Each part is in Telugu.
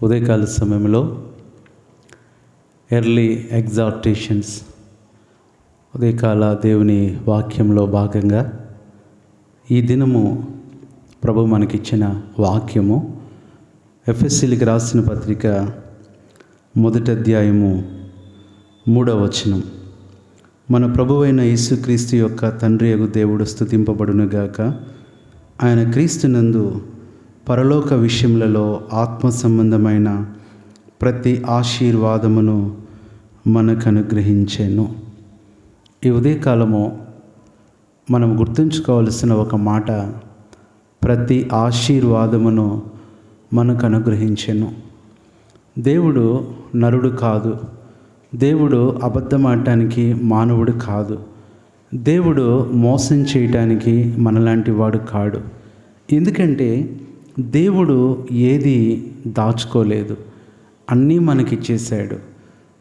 ఉదయకాల సమయంలో ఎర్లీ ఎగ్జార్టేషన్స్, ఉదయకాల దేవుని వాక్యంలో భాగంగా ఈ దినము ప్రభు మనకిచ్చిన వాక్యము ఎఫెసీయులకు రాసిన పత్రిక 1వ అధ్యాయము 3వ వచనం. మన ప్రభువైన యేసుక్రీస్తు యొక్క తండ్రి యగు దేవుడు స్తుతింపబడునుగాక. ఆయన క్రీస్తునందు పరలోక విషయములలో ఆత్మ సంబంధమైన ప్రతి ఆశీర్వాదమును మనకు అనుగ్రహించెను. ఈ ఉదయకాలము మనం గుర్తుంచుకోవలసిన ఒక మాట, ప్రతి ఆశీర్వాదమును మనకు అనుగ్రహించెను. దేవుడు నరుడు కాదు, దేవుడు అబద్ధమాడటానికి మానవుడు కాదు, దేవుడు మోసం చేయటానికి మనలాంటి వాడు కాడు. ఎందుకంటే దేవుడు ఏది దాచుకోలేదు, అన్నీ మనకిచ్చేశాడు.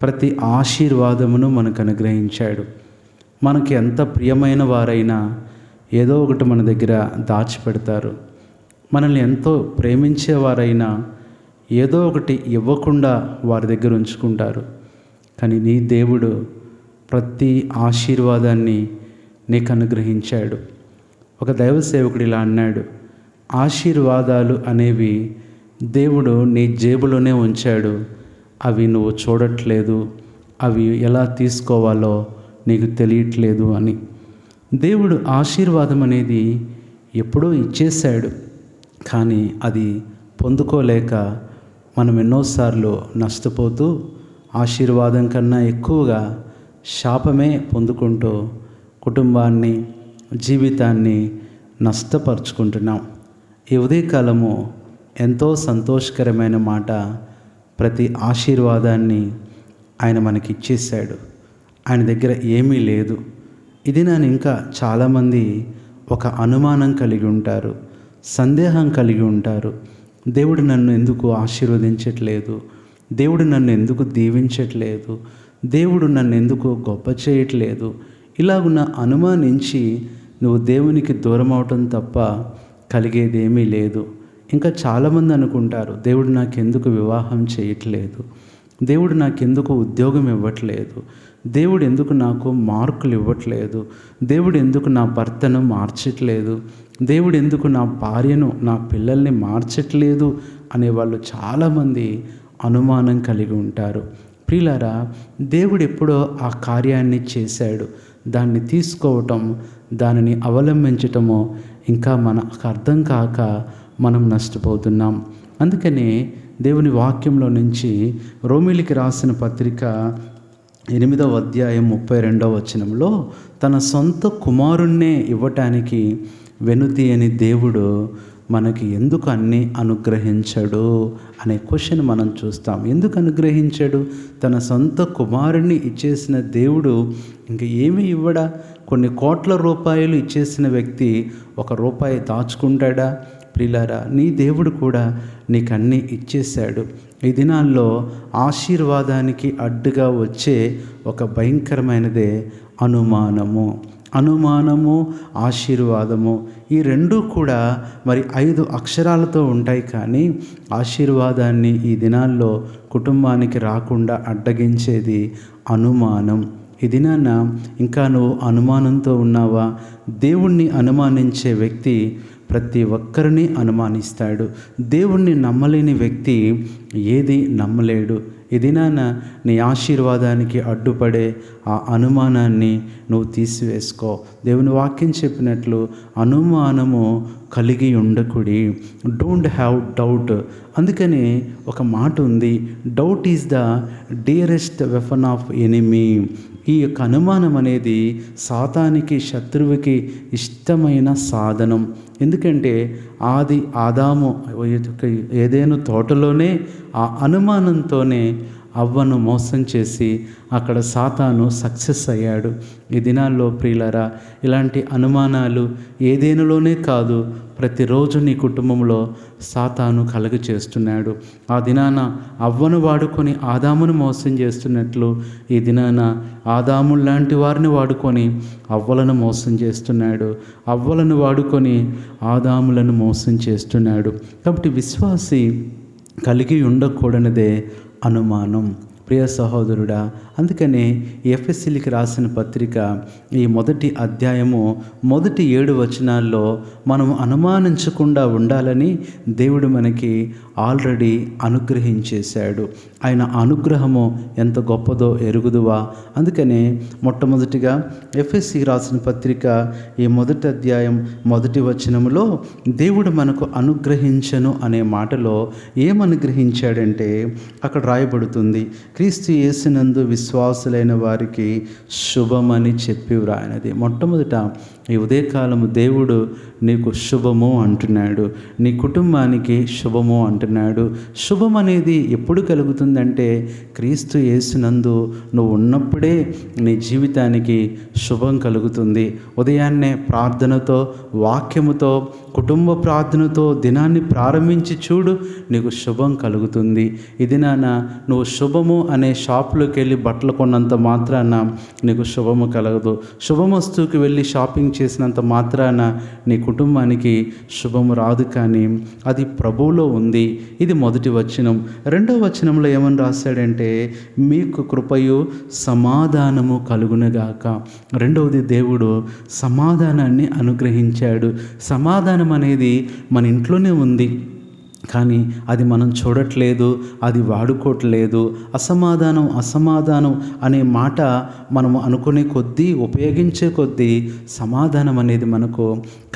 ప్రతి ఆశీర్వాదమును మనకు అనుగ్రహించాడు. మనకి ఎంత ప్రియమైన వారైనా ఏదో ఒకటి మన దగ్గర దాచిపెడతారు. మనల్ని ఎంతో ప్రేమించేవారైనా ఏదో ఒకటి ఇవ్వకుండా వారి దగ్గర ఉంచుకుంటారు. కానీ నీ దేవుడు ప్రతి ఆశీర్వాదాన్ని నీకు అనుగ్రహించాడు. ఒక దైవ సేవకుడు ఇలా అన్నాడు, ఆశీర్వాదాలు అనేవి దేవుడు నీ జేబులోనే ఉంచాడు, అవి నువ్వు చూడట్లేదు, అవి ఎలా తీసుకోవాలో నీకు తెలియట్లేదు అని. దేవుడు ఆశీర్వాదం అనేది ఎప్పుడో ఇచ్చేశాడు, కానీ అది పొందుకోలేక మనం ఎన్నోసార్లు నష్టపోతూ ఆశీర్వాదం కన్నా ఎక్కువగా శాపమే పొందుకుంటూ కుటుంబాన్ని, జీవితాన్ని నష్టపరుచుకుంటున్నాం. ఈ ఉదయకాలము ఎంతో సంతోషకరమైన మాట, ప్రతి ఆశీర్వాదాన్ని ఆయన మనకి ఇచ్చేశాడు. ఆయన దగ్గర ఏమీ లేదు. ఇది నేను ఇంకా చాలామంది ఒక అనుమానం కలిగి ఉంటారు, సందేహం కలిగి ఉంటారు. దేవుడు నన్ను ఎందుకు ఆశీర్వదించట్లేదు, దేవుడు నన్ను ఎందుకు దీవించట్లేదు, దేవుడు నన్ను ఎందుకు గొప్ప చేయట్లేదు, ఇలాగున్న అనుమానించి నువ్వు దేవునికి దూరం అవటం తప్ప కలిగేదేమీ లేదు. ఇంకా చాలామంది అనుకుంటారు, దేవుడు నాకెందుకు వివాహం చేయట్లేదు, దేవుడు నాకెందుకు ఉద్యోగం ఇవ్వట్లేదు, దేవుడు ఎందుకు నాకు మార్కులు ఇవ్వట్లేదు, దేవుడు ఎందుకు నా భర్తను మార్చట్లేదు, దేవుడు ఎందుకు నా భార్యను, నా పిల్లల్ని మార్చట్లేదు అనేవాళ్ళు చాలామంది అనుమానం కలిగి ఉంటారు. ప్రియులారా, దేవుడు ఎప్పుడో ఆ కార్యాన్ని చేశాడు. దాన్ని తీసుకోవటం, దానిని అవలంబించటమో ఇంకా మనకు అర్థం కాక మనం నష్టపోతున్నాం. అందుకనే దేవుని వాక్యంలో నుంచి రోమీయులకు రాసిన పత్రిక 8వ అధ్యాయం 32వ వచనంలో తన సొంత కుమారుణ్ణే ఇవ్వటానికి వెనుతీయని దేవుడు మనకి ఎందుకు అన్నీ అనుగ్రహించడు అనే క్వశ్చన్ మనం చూస్తాం. ఎందుకు అనుగ్రహించాడు? తన సొంత కుమారుణ్ణి ఇచ్చేసిన దేవుడు ఇంక ఏమీ ఇవ్వడా? కొన్ని కోట్ల రూపాయలు ఇచ్చేసిన వ్యక్తి ₹1 దాచుకుంటాడా? ప్రియులారా, నీ దేవుడు కూడా నీకు అన్నీ ఇచ్చేశాడు. ఈ దినాల్లో ఆశీర్వాదానికి అడ్డుగా వచ్చే ఒక భయంకరమైనదే అనుమానము, ఆశీర్వాదము. ఈ రెండూ కూడా మరి 5 అక్షరాలతో ఉంటాయి. కానీ ఆశీర్వాదాన్ని ఈ దినాల్లో కుటుంబానికి రాకుండా అడ్డగించేది అనుమానం. ఈ దినాన ఇంకా నువ్వు అనుమానంతో ఉన్నావా? దేవుణ్ణి అనుమానించే వ్యక్తి ప్రతి ఒక్కరిని అనుమానిస్తాడు. దేవుణ్ణి నమ్మలేని వ్యక్తి ఏది నమ్మలేడు. ఈ దినాన నీ ఆశీర్వాదానికి అడ్డుపడే ఆ అనుమానాన్ని నువ్వు తీసివేసుకో. దేవుని వాక్యం చెప్పినట్లు అనుమానము కలిగి ఉండకుడి. Don't have doubt. అందుకని ఒక మాట ఉంది, doubt is the dearest weapon of enemy. ఈ యొక్క అనుమానం అనేది సాతానికి, శత్రువుకి ఇష్టమైన సాధనం. ఎందుకంటే ఆదాము ఏదైనా తోటలోనే ఆ అనుమానంతోనే అవ్వను మోసం చేసి అక్కడ సాతాను సక్సెస్ అయ్యాడు. ఈ దినాల్లో ప్రియులారా, ఇలాంటి అనుమానాలు ఏదేనులోనే కాదు, ప్రతిరోజు నీ కుటుంబంలో సాతాను కలుగ చేస్తున్నాడు. ఆ దినాన అవ్వను వాడుకొని ఆదామును మోసం చేస్తున్నట్లు ఈ దినాన ఆదాము లాంటి వారిని వాడుకొని అవ్వలను మోసం చేస్తున్నాడు, అవ్వలను వాడుకొని ఆదాములను మోసం చేస్తున్నాడు. కాబట్టి విశ్వాసి కలిగి ఉండకూడనిదే అనుమానం. ప్రియ సహోదరుడా, అందుకనే ఎఫెసీయులకు రాసిన పత్రిక ఈ మొదటి అధ్యాయము మొదటి 7 వచనాల్లో మనం అనుమానించకుండా ఉండాలని దేవుడు మనకి ఆల్రెడీ అనుగ్రహించేశాడు. ఆయన అనుగ్రహము ఎంత గొప్పదో ఎరుగుదువా. అందుకనే మొట్టమొదటిగా ఎఫెసీ రాసిన పత్రిక ఈ మొదటి అధ్యాయం మొదటి వచనములో దేవుడు మనకు అనుగ్రహించను అనే మాటలో ఏమనుగ్రహించాడంటే అక్కడ రాయబడుతుంది, క్రీస్తు యేసునందు విశ్వాసులైన వారికి శుభమని చెప్పి వ్రాయనది. మొట్టమొదట ఈ ఉదయకాలము దేవుడు నీకు శుభము అంటున్నాడు, నీ కుటుంబానికి శుభము అంటున్నాడు. శుభం అనేది ఎప్పుడు కలుగుతుందంటే క్రీస్తు యేసునందు నువ్వు ఉన్నప్పుడే నీ జీవితానికి శుభం కలుగుతుంది. ఉదయాన్నే ప్రార్థనతో, వాక్యముతో, కుటుంబ ప్రార్థనతో దినాన్ని ప్రారంభించి చూడు, నీకు శుభం కలుగుతుంది. ఈ దినాన నువ్వు శుభము అనే షాపులోకి వెళ్ళి బట్టలు కొన్నంత మాత్రాన నీకు శుభము కలగదు. శుభమస్తువుకి వెళ్ళి షాపింగ్ చేసినంత మాత్రాన నీ కుటుంబానికి శుభము రాదు. కానీ అది ప్రభువులో ఉంది. ఇది మొదటి వచనం. రెండవ వచనంలో ఏమని రాశాడంటే మీకు కృపయు సమాధానము కలుగునుగాక. రెండవది దేవుడు సమాధానాన్ని అనుగ్రహించాడు. సమాధానం అనేది మన ఇంట్లోనే ఉంది, కానీ అది మనం చూడట్లేదు, అది వాడుకోవట్లేదు. అసమాధానం అనే మాట మనము అనుకునే కొద్దీ, ఉపయోగించే కొద్దీ సమాధానం అనేది మనకు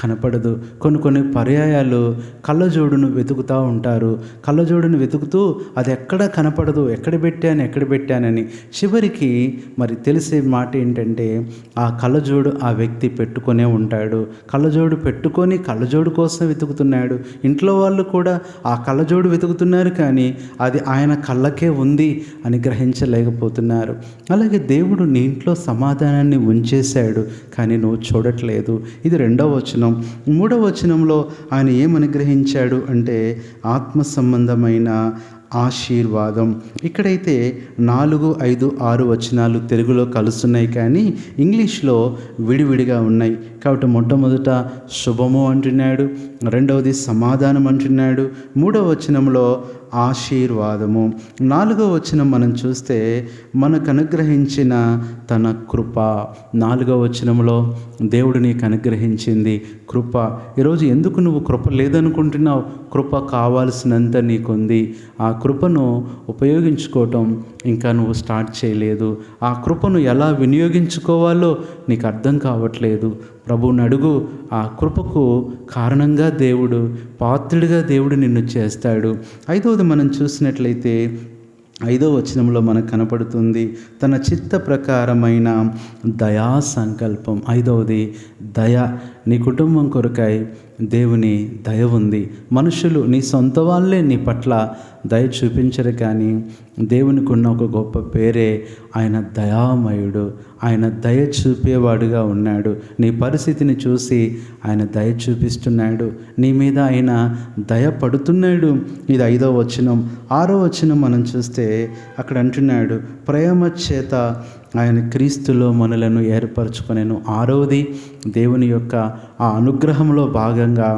కనపడదు. కొన్ని పర్యాయాలు కళ్ళజోడును వెతుకుతూ ఉంటారు. కళ్ళజోడును వెతుకుతూ అది ఎక్కడ కనపడదు, ఎక్కడ పెట్టానని చివరికి మరి తెలిసే మాట ఏంటంటే ఆ కళ్ళజోడు ఆ వ్యక్తి పెట్టుకొనే ఉంటాడు. కళ్ళజోడు పెట్టుకొని కళ్ళజోడు కోసం వెతుకుతున్నాడు. ఇంట్లో వాళ్ళు కూడా ఆ కళ్ళజోడు వెతుకుతున్నారు, కానీ అది ఆయన కళ్ళకే ఉంది అని గ్రహించలేకపోతున్నారు. అలాగే దేవుడు నీ ఇంట్లో సమాధానాన్ని ఉంచేశాడు, కానీ నువ్వు చూడట్లేదు. ఇది రెండవ వచనం. మూడవ వచనంలో ఆయన ఏమనుగ్రహించాడు అంటే ఆత్మ సంబంధమైన ఆశీర్వాదం. ఇక్కడైతే 4, 5, 6 వచనాలు తెలుగులో కలుస్తున్నాయి, కానీ ఇంగ్లీష్లో విడివిడిగా ఉన్నాయి. కాబట్టి మొట్టమొదట శుభము అంటున్నాడు, రెండవది సమాధానం అంటున్నాడు, మూడవ వచనంలో ఆశీర్వాదము, 4వ వచనం మనం చూస్తే మనకు అనుగ్రహించిన తన కృప. 4వ వచనంలో దేవుడు నీకు అనుగ్రహించింది కృప. ఈరోజు ఎందుకు నువ్వు కృప లేదనుకుంటున్నావు? కృప కావాల్సినంత నీకుంది. ఆ కృపను ఉపయోగించుకోవటం ఇంకా నువ్వు స్టార్ట్ చేయలేదు. ఆ కృపను ఎలా వినియోగించుకోవాలో నీకు అర్థం కావట్లేదు. ప్రభువుని అడుగు. ఆ కృపకు కారణంగా దేవుడు, పాత్రుడిగా దేవుడు నిన్ను చేస్తాడు. 5వది మనం చూసినట్లయితే 5వ వచనంలో మనకు కనపడుతుంది తన చిత్త ప్రకారమైన దయా సంకల్పం. 5వది దయ. నీ కుటుంబం కొరకై దేవుని దయ ఉంది. మనుషులు నీ సొంత వాళ్ళే నీ పట్ల దయ చూపించరు, కానీ దేవునికి ఉన్న ఒక గొప్ప పేరే ఆయన దయామయుడు. ఆయన దయ చూపేవాడుగా ఉన్నాడు. నీ పరిస్థితిని చూసి ఆయన దయ చూపిస్తున్నాడు. నీ మీద ఆయన దయ పడుతున్నాడు. ఇది 5వ వచనం. 6వ వచనం మనం చూస్తే అక్కడ అంటున్నాడు ప్రేమ చేత ఆయన క్రీస్తులో మనలను ఏర్పరచుకొనెను. 6వది దేవుని యొక్క ఆ అనుగ్రహంలో భాగంగా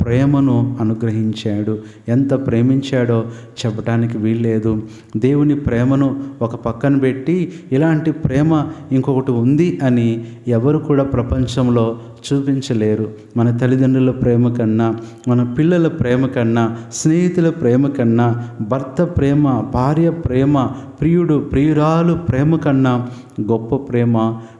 ప్రేమను అనుగ్రహించాడు. ఎంత ప్రేమించాడో చెప్పడానికి వీల్లేదు. దేవుని ప్రేమను ఒక పక్కన పెట్టి ఇలాంటి ప్రేమ ఇంకొకటి ఉంది అని ఎవరు కూడా ప్రపంచంలో చూపించలేరు. మన తల్లిదండ్రుల ప్రేమ కన్నా, మన పిల్లల ప్రేమ కన్నా, స్నేహితుల ప్రేమ కన్నా, భర్త ప్రేమ, భార్య ప్రేమ, ప్రియుడు ప్రియురాలు ప్రేమ కన్నా గొప్ప ప్రేమ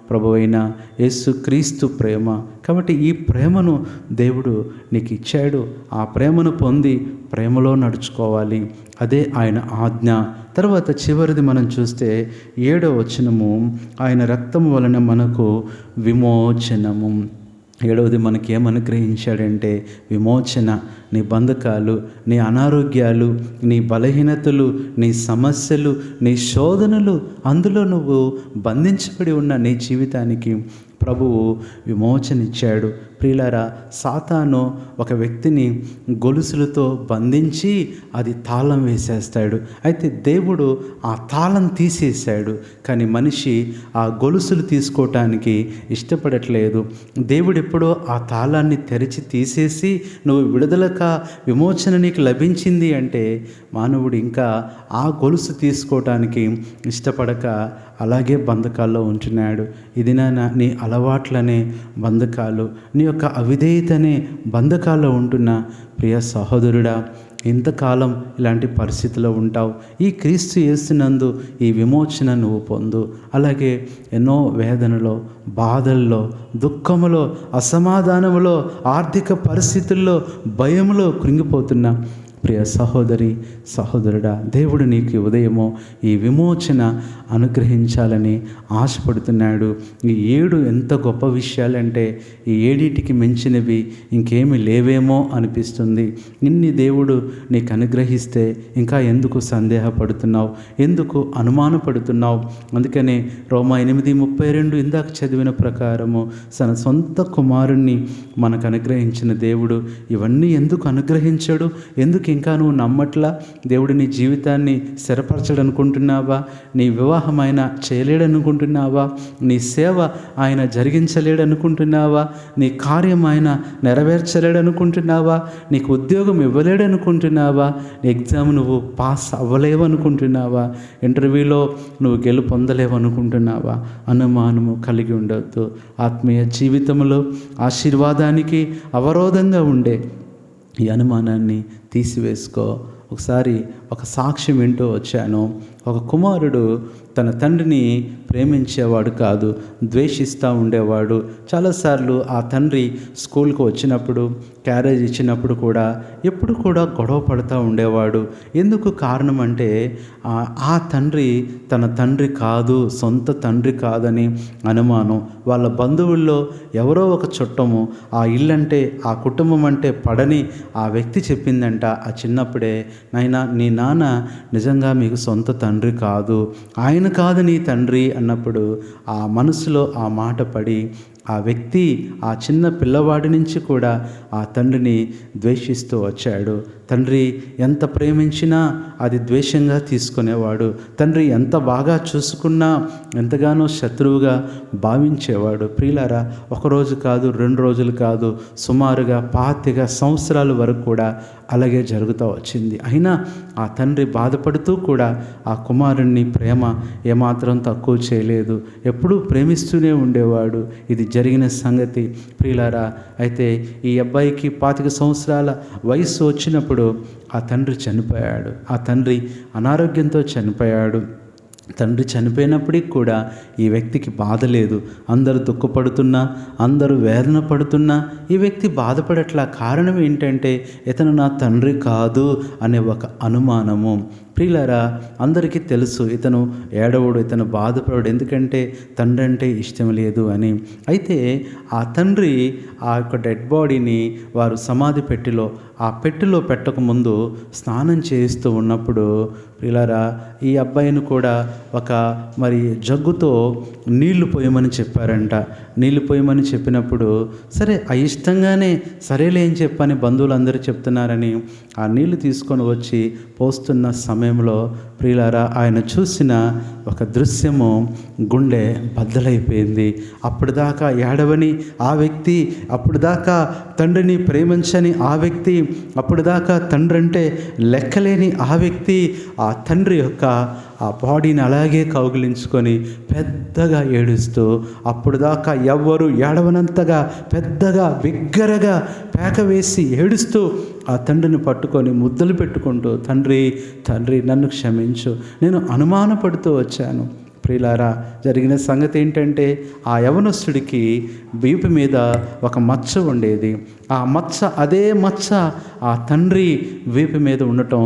ప్రభువైన యేసుక్రీస్తు ప్రేమ. కాబట్టి ఈ ప్రేమను దేవుడు నీకు ఇచ్చాడు. ఆ ప్రేమను పొంది ప్రేమలో నడుచుకోవాలి. అదే ఆయన ఆజ్ఞ. తర్వాత చివరిది మనం చూస్తే 7వ వచనము, ఆయన రక్తము వలన మనకు విమోచనము. 7వది మనకి ఏమనుగ్రహించాడంటే విమోచన. నీ బంధకాలు, నీ అనారోగ్యాలు, నీ బలహీనతలు, నీ సమస్యలు, నీ శోధనలు, అందులో నువ్వు బంధించబడి ఉన్న నీ జీవితానికి ప్రభువు విమోచన ఇచ్చాడు. ప్రియులారా, సాతాను ఒక వ్యక్తిని గొలుసులతో బంధించి అది తాళం వేసేస్తాడు. అయితే దేవుడు ఆ తాళం తీసేశాడు, కానీ మనిషి ఆ గొలుసులు తీసుకోవటానికి ఇష్టపడట్లేదు. దేవుడు ఎప్పుడో ఆ తాళాన్ని తెరిచి తీసేసి నువ్వు విడుదలక విమోచన నీకు లభించింది అంటే మానవుడు ఇంకా ఆ గొలుసు తీసుకోవటానికి ఇష్టపడక అలాగే బంధకాల్లో ఉంటున్నాడు. ఇది నీ అలవాట్లనే బంధకాలు, నీ యొక్క అవిధేయతనే బంధకాల్లో ఉంటున్న ప్రియ సహోదరుడా, ఇంతకాలం ఇలాంటి పరిస్థితిలో ఉంటావు. ఈ క్రీస్తు యేసునందు ఈ విమోచన నువ్వు పొందు. అలాగే ఎన్నో వేదనలో, బాధల్లో, దుఃఖములో, అసమాధానములో, ఆర్థిక పరిస్థితుల్లో, భయంలో కృంగిపోతున్నా ప్రియ సహోదరి సహోదరుడా, దేవుడు నీకు ఉదయమో ఈ విమోచన అనుగ్రహించాలని ఆశపడుతున్నాడు. ఈ 7 ఎంత గొప్ప విషయాలంటే ఈ 7టికి మించినవి ఇంకేమి లేవేమో అనిపిస్తుంది. ఇన్ని దేవుడు నీకు అనుగ్రహిస్తే ఇంకా ఎందుకు సందేహపడుతున్నావు, ఎందుకు అనుమానపడుతున్నావు? అందుకనే రోమా 8:32 ఇందాక చదివిన ప్రకారము తన సొంత కుమారుణ్ణి మనకు అనుగ్రహించిన దేవుడు ఇవన్నీ ఎందుకు అనుగ్రహించాడు? ఎందుకు ఇంకా నువ్వు నమ్మట్లా? దేవుడు నీ జీవితాన్ని స్థిరపరచడనుకుంటున్నావా? నీ వివాహం ఆయన చేయలేడనుకుంటున్నావా? నీ సేవ ఆయన జరిగించలేడనుకుంటున్నావా? నీ కార్యం ఆయన నెరవేర్చలేడనుకుంటున్నావా? నీకు ఉద్యోగం ఇవ్వలేడనుకుంటున్నావా? నీ ఎగ్జామ్ నువ్వు పాస్ అవ్వలేవనుకుంటున్నావా? ఇంటర్వ్యూలో నువ్వు గెలుపొందలేవనుకుంటున్నావా? అనుమానము కలిగి ఉండొద్దు. ఆత్మీయ జీవితంలో ఆశీర్వాదానికి అవరోధంగా ఉండే ఈ అనుమానాన్ని తీసివేసుకో. ఒకసారి ఒక సాక్ష్యం వింటూ వచ్చాను. ఒక కుమారుడు తన తండ్రిని ప్రేమించేవాడు కాదు, ద్వేషిస్తూ ఉండేవాడు. చాలాసార్లు ఆ తండ్రి స్కూల్కి వచ్చినప్పుడు, క్యారేజ్ ఇచ్చినప్పుడు కూడా ఎప్పుడు కూడా గొడవ పడుతూ ఉండేవాడు. ఎందుకు కారణం అంటే ఆ తండ్రి తన తండ్రి కాదు, సొంత తండ్రి కాదని అనుమానం. వాళ్ళ బంధువుల్లో ఎవరో ఒక చుట్టము ఆ ఇల్లంటే, ఆ కుటుంబం అంటే పడని ఆ వ్యక్తి చెప్పిందంట ఆ చిన్నప్పుడే, నాయనా నీ నాన్న నిజంగా మీకు సొంత తండ్రి కాదు, ఆయన కాదు నీ తండ్రి అన్నప్పుడు ఆ మనసులో ఆ మాట పడి ఆ వ్యక్తి ఆ చిన్న పిల్లవాడి నుంచి కూడా ఆ తండ్రిని ద్వేషిస్తూ వచ్చాడు. తండ్రి ఎంత ప్రేమించినా అది ద్వేషంగా తీసుకునేవాడు. తండ్రి ఎంత బాగా చూసుకున్నా ఎంతగానో శత్రువుగా భావించేవాడు. ప్రియులారా, ఒకరోజు కాదు, 2 రోజులు కాదు, సుమారుగా 25 సంవత్సరాల వరకు కూడా అలాగే జరుగుతూ వచ్చింది. అయినా ఆ తండ్రి బాధపడుతూ కూడా ఆ కుమారుణ్ణి ప్రేమ ఏమాత్రం తక్కువ చేయలేదు, ఎప్పుడూ ప్రేమిస్తూనే ఉండేవాడు. ఇది జరిగిన సంగతి ప్రియులారా. అయితే ఈ అబ్బాయికి 25 సంవత్సరాల వయసు వచ్చినప్పుడు ఆ తండ్రి చనిపోయాడు. ఆ తండ్రి అనారోగ్యంతో చనిపోయాడు. తండ్రి చనిపోయినప్పటికి కూడా ఈ వ్యక్తికి బాధ లేదు. అందరూ దుఃఖపడుతున్నా, అందరూ వేదన పడుతున్నా ఈ వ్యక్తి బాధపడట్లా. కారణం ఏంటంటే ఇతను నా తండ్రి కాదు అనే ఒక అనుమానము. ప్రియులారా, అందరికీ తెలుసు ఇతను ఏడవడు, ఇతను బాధపడడు, ఎందుకంటే తండ్రి అంటే ఇష్టం లేదు అని. అయితే ఆ తండ్రి ఆ యొక్క డెడ్ బాడీని వారు సమాధి పెట్టెలో పెట్టకముందు స్నానం చేయిస్తూ ఉన్నప్పుడు ప్రియులారా, ఈ అబ్బాయిని కూడా ఒక జగ్గుతో నీళ్లు పోయమని చెప్పారంట. నీళ్లు పోయమని చెప్పినప్పుడు సరే అయిష్టంగానే సరేలే అని చెప్పని బంధువులందరూ చెప్తున్నారని ఆ నీళ్లు తీసుకొని వచ్చి పోస్తున్న సమయంలో ప్రియులారా, ఆయన చూసిన ఒక దృశ్యము గుండె బద్దలైపోయింది. అప్పుడు దాకా ఏడవని ఆ వ్యక్తి, అప్పుడు దాకా తండ్రిని ప్రేమించని ఆ వ్యక్తి, అప్పుడు దాకా తండ్రి అంటే లెక్కలేని ఆ వ్యక్తి ఆ తండ్రి యొక్క ఆ బాడీని అలాగే కౌగిలించుకొని పెద్దగా ఏడుస్తూ, అప్పుడు దాకా ఎవ్వరు ఏడవనంతగా పెద్దగా బిగ్గరగా పేక వేసి ఏడుస్తూ ఆ తండ్రిని పట్టుకొని ముద్దలు పెట్టుకుంటూ, తండ్రి తండ్రి నన్ను క్షమించు, నేను అనుమానపడుతూ వచ్చాను. ప్రియులారా, జరిగిన సంగతి ఏంటంటే ఆ యవనస్తుడికి వీపు మీద ఒక మచ్చ ఉండేది. ఆ మచ్చ, అదే మచ్చ ఆ తండ్రి వీపు మీద ఉండటం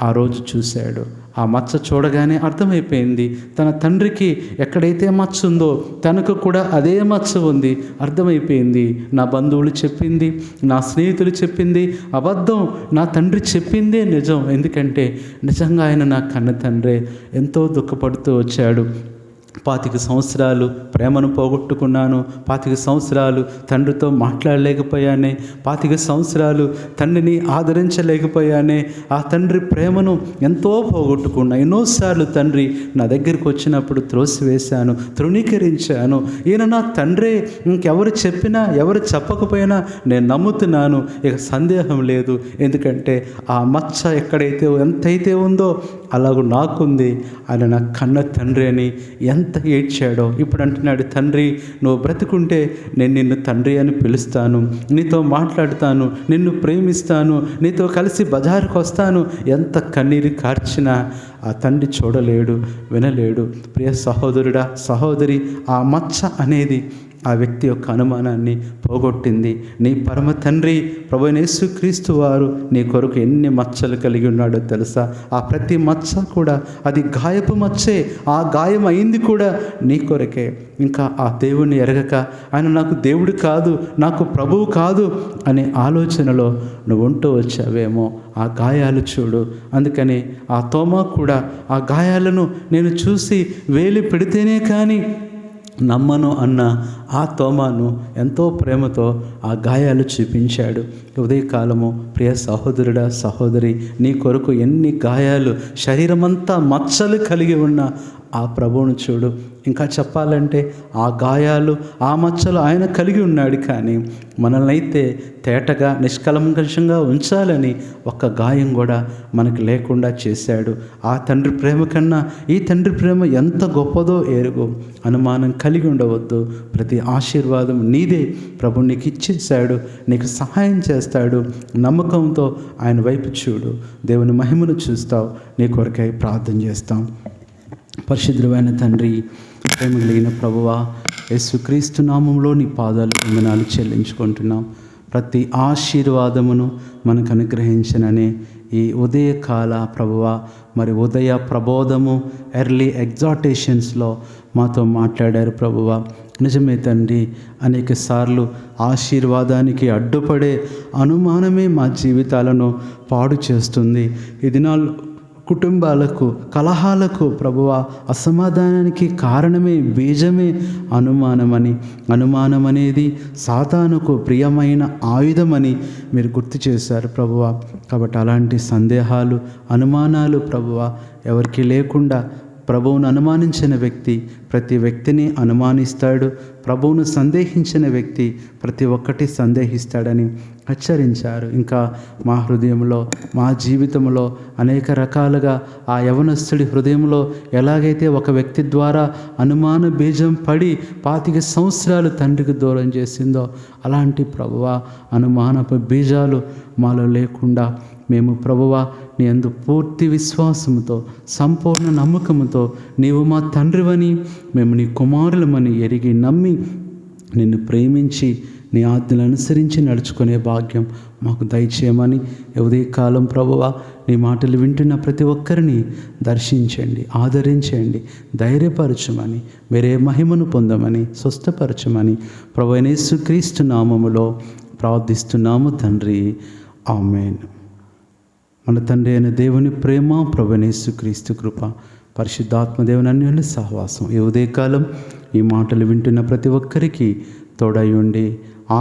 ఆ రోజు చూశాడు. ఆ మచ్చ చూడగానే అర్థమైపోయింది, తన తండ్రికి ఎక్కడైతే మచ్చ ఉందో తనకు కూడా అదే మచ్చ ఉంది. అర్థమైపోయింది, నా బంధువులు చెప్పింది, నా స్నేహితులు చెప్పింది అబద్ధం, నా తండ్రి చెప్పిందే నిజం. ఎందుకంటే నిజంగా ఆయన నా కన్న తండ్రే. ఎంతో దుఃఖపడుతూ వచ్చాడు. 25 సంవత్సరాలు ప్రేమను పోగొట్టుకున్నాను. 25 సంవత్సరాలు తండ్రితో మాట్లాడలేకపోయానే. 25 సంవత్సరాలు తండ్రిని ఆదరించలేకపోయానే. ఆ తండ్రి ప్రేమను ఎంతో పోగొట్టుకున్నా. ఎన్నోసార్లు తండ్రి నా దగ్గరికి వచ్చినప్పుడు త్రోసివేశాను, తృణీకరించాను. ఈయన నా తండ్రే, ఇంకెవరు చెప్పినా ఎవరు చెప్పకపోయినా నేను నమ్ముతున్నాను, ఇక సందేహం లేదు. ఎందుకంటే ఆ మచ్చ ఎక్కడైతే ఎంతైతే ఉందో అలాగూ నాకుంది. ఆయన నా కన్న తండ్రి అని ఎంత ఏడ్చాడో. ఇప్పుడు అంటున్నాడు, తండ్రి నువ్వు బ్రతుకుంటే నేను నిన్ను తండ్రి అని పిలుస్తాను, నీతో మాట్లాడతాను, నిన్ను ప్రేమిస్తాను, నీతో కలిసి బజారుకు వస్తాను. ఎంత కన్నీరు కార్చినా ఆ తండ్రి చూడలేడు, వినలేడు. ప్రియ సహోదరుడా, సహోదరి, ఆ మచ్చ అనేది ఆ వ్యక్తి యొక్క అనుమానాన్ని పోగొట్టింది. నీ పరమ తండ్రి ప్రభువైన యేసుక్రీస్తు వారు నీ కొరకు ఎన్ని మచ్చలు కలిగి ఉన్నాడో తెలుసా? ఆ ప్రతి మచ్చ కూడా అది గాయపు మచ్చే. ఆ గాయం అయింది కూడా నీ కొరకే. ఇంకా ఆ దేవుణ్ణి ఎరగక ఆయన నాకు దేవుడు కాదు, నాకు ప్రభువు కాదు అనే ఆలోచనలో నువ్వు ఉంటూ వచ్చావేమో. ఆ గాయాలు చూడు. అందుకని ఆ తోమా కూడా ఆ గాయాలను నేను చూసి వేలి పెడితేనే కానీ నమ్మను అన్న ఆ తోమాను ఎంతో ప్రేమతో ఆ గాయాలు చూపించాడు. ఉదయకాలము ప్రియ సహోదరుడా, సహోదరి, నీ కొరకు ఎన్ని గాయాలు, శరీరమంతా మచ్చలు కలిగి ఉన్న ఆ ప్రభువును చూడు. ఇంకా చెప్పాలంటే ఆ గాయాలు, ఆ మచ్చలు ఆయన కలిగి ఉన్నాడు. కానీ మనల్ని అయితే తేటగా నిష్కలంకంగా ఉంచాలని ఒక్క గాయం కూడా మనకు లేకుండా చేశాడు. ఆ తండ్రి ప్రేమ కన్నా ఈ తండ్రి ప్రేమ ఎంత గొప్పదో ఎరుగు. అనుమానం కలిగి ఉండవద్దు. ప్రతి ఆశీర్వాదం నీదే. ప్రభు నీకు ఇచ్చేశాడు, నీకు సహాయం చేస్తాడు. నమ్మకంతో ఆయన వైపు చూడు. దేవుని మహిమను చూస్తావు. నీ కొరకై ప్రార్థన చేస్తాం. పరిశుద్ధమైన తండ్రి, ప్రేమ కలిగిన ప్రభువా, యేసుక్రీస్తు నామంలో నీ పాదాలు వందనాలు చెల్లించుకుంటున్నాం. ప్రతి ఆశీర్వాదమును మనకు అనుగ్రహించనని ఈ ఉదయకాల ప్రభువా, మరి ఉదయ ప్రబోధము, ఎర్లీ ఎగ్జార్టేషన్స్లో మాతో మాట్లాడారు ప్రభువా. నిజమే తండ్రి, అనేక సార్లు ఆశీర్వాదానికి అడ్డుపడే అనుమానమే మా జీవితాలను పాడు చేస్తుంది. ఈ దినాలు కుటుంబాలకు, కలహాలకు ప్రభువా, అసమాధానానికి కారణమే, బీజమే అనుమానమని. అనుమానం అనేది సాతానుకు ప్రియమైన ఆయుధమని మీరు గుర్తు చేశారు ప్రభువా. కాబట్టి అలాంటి సందేహాలు, అనుమానాలు ప్రభువా ఎవరికి లేకుండా ప్రభువును అనుమానించిన వ్యక్తి ప్రతి వ్యక్తిని అనుమానిస్తాడు. ప్రభువును సందేహించిన వ్యక్తి ప్రతి ఒక్కటి సందేహిస్తాడని హెచ్చరించారు. ఇంకా మా హృదయంలో, మా జీవితంలో అనేక రకాలుగా ఆ యవనస్తుడి హృదయంలో ఎలాగైతే ఒక వ్యక్తి ద్వారా అనుమాన బీజం పడి 25 సంవత్సరాలు తండ్రికి దూరం చేసిందో, అలాంటి ప్రభువా అనుమానపు బీజాలు మాలో లేకుండా మేము ప్రభువా నీ యందు పూర్తి విశ్వాసంతో, సంపూర్ణ నమ్మకంతో నీవు మా తండ్రివని, మేము నీ కుమారులమని ఎరిగి నమ్మి నిన్ను ప్రేమించి నీ ఆజ్ఞలు అనుసరించి నడుచుకునే భాగ్యం మాకు దయచేయమని ఉదయకాలం ప్రభువా నీ మాటలు వింటున్న ప్రతి ఒక్కరిని దర్శించండి, ఆదరించండి, ధైర్యపరచమని, మీరే మహిమను పొందమని, స్వస్థపరచమని ప్రభువైన యేసుక్రీస్తు నామములో ప్రార్థిస్తున్నాము తండ్రి. ఆమేన్. మన తండ్రి అయిన దేవుని ప్రేమ, ప్రభువైన యేసుక్రీస్తు కృప, పరిశుద్ధాత్మ దేవుని అన్యోన్య సహవాసం ఈ ఉదయకాలం ఈ మాటలు వింటున్న ప్రతి ఒక్కరికి తోడై ఉండి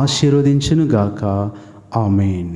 ఆశీర్వదించునుగాక. ఆమేన్.